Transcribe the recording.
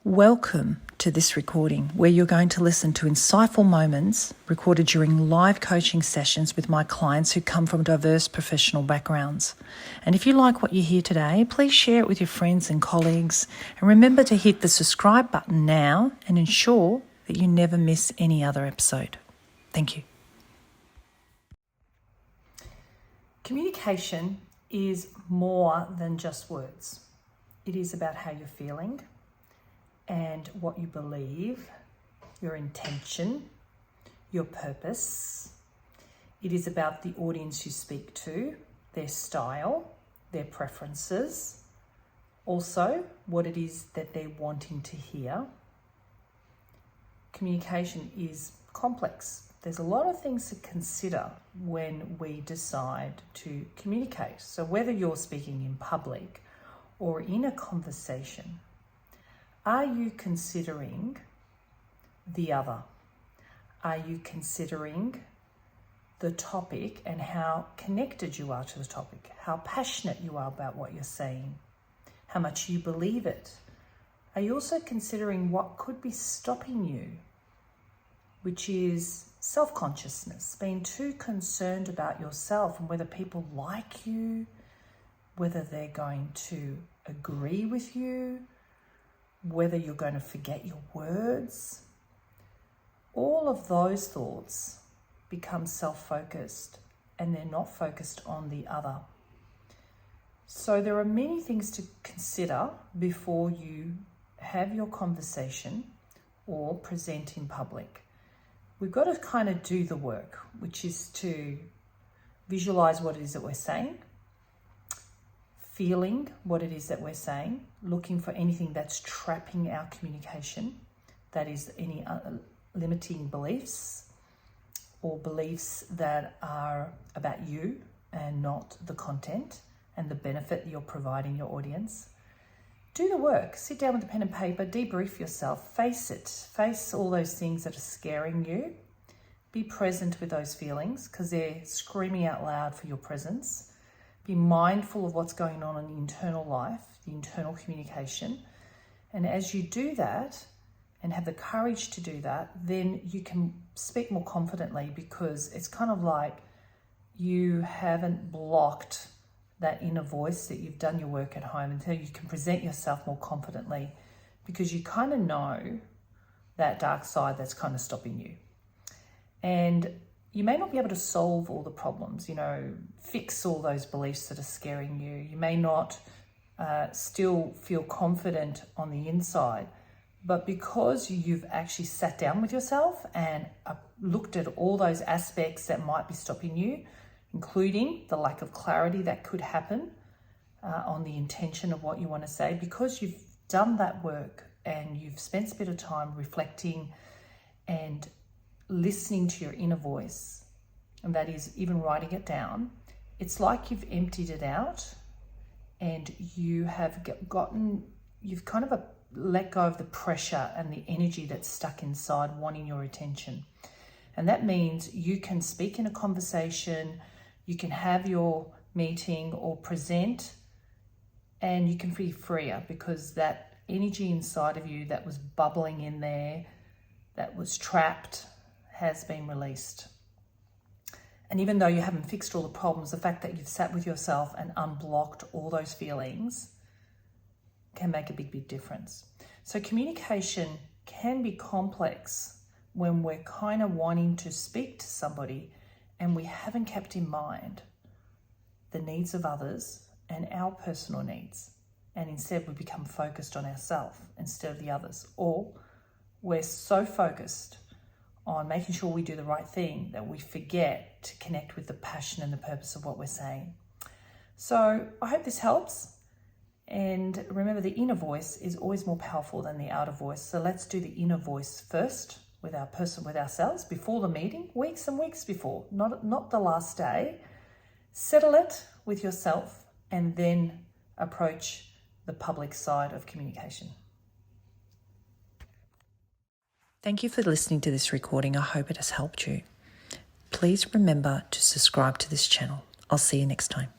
Welcome to this recording where you're going to listen to insightful moments recorded during live coaching sessions with my clients who come from diverse professional backgrounds. And if you like what you hear today, please share it with your friends and colleagues. And remember to hit the subscribe button now and ensure that you never miss any other episode. Thank you. Communication is more than just words. It is about how you're feeling and what you believe, your intention, your purpose. It is about the audience you speak to, their style, their preferences, also what it is that they're wanting to hear. Communication is complex. There's a lot of things to consider when we decide to communicate. So whether you're speaking in public or in a conversation, are you considering the other? Are you considering the topic and how connected you are to the topic? How passionate you are about what you're saying? How much you believe it? Are you also considering what could be stopping you, which is self-consciousness, being too concerned about yourself and whether people like you, whether they're going to agree with you, whether you're going to forget your words? All of those thoughts become self-focused and they're not focused on the other. So there are many things to consider before you have your conversation or present in public. We've got to kind of do the work, which is to visualize what it is that we're saying, feeling what it is that we're saying, looking for anything that's trapping our communication, that is any limiting beliefs or beliefs that are about you and not the content and the benefit you're providing your audience. Do the work, sit down with a pen and paper, debrief yourself, face all those things that are scaring you. Be present with those feelings because they're screaming out loud for your presence. Be mindful of what's going on in the internal life, the internal communication. And as you do that and have the courage to do that, then you can speak more confidently because it's kind of like you haven't blocked that inner voice that you've done your work at home until you can present yourself more confidently because you kind of know that dark side that's kind of stopping you. And you may not be able to solve all the problems, fix all those beliefs that are scaring you. You may not still feel confident on the inside, but because you've actually sat down with yourself and looked at all those aspects that might be stopping you, including the lack of clarity that could happen on the intention of what you want to say, because you've done that work and you've spent a bit of time reflecting and listening to your inner voice, and that is even writing it down, it's like you've emptied it out and you've kind of let go of the pressure and the energy that's stuck inside wanting your attention. And that means you can speak in a conversation, you can have your meeting or present, and you can be freer because that energy inside of you that was bubbling in there, that was trapped, has been released. And even though you haven't fixed all the problems, the fact that you've sat with yourself and unblocked all those feelings can make a big, big difference. So communication can be complex when we're kind of wanting to speak to somebody and we haven't kept in mind the needs of others and our personal needs. And instead we become focused on ourselves instead of the others. Or we're so focused on making sure we do the right thing that we forget to connect with the passion and the purpose of what we're saying. So I hope this helps. And remember, the inner voice is always more powerful than the outer voice. So let's do the inner voice first with ourselves before the meeting, weeks and weeks before, not the last day. Settle it with yourself and then approach the public side of communication. Thank you for listening to this recording. I hope it has helped you. Please remember to subscribe to this channel. I'll see you next time.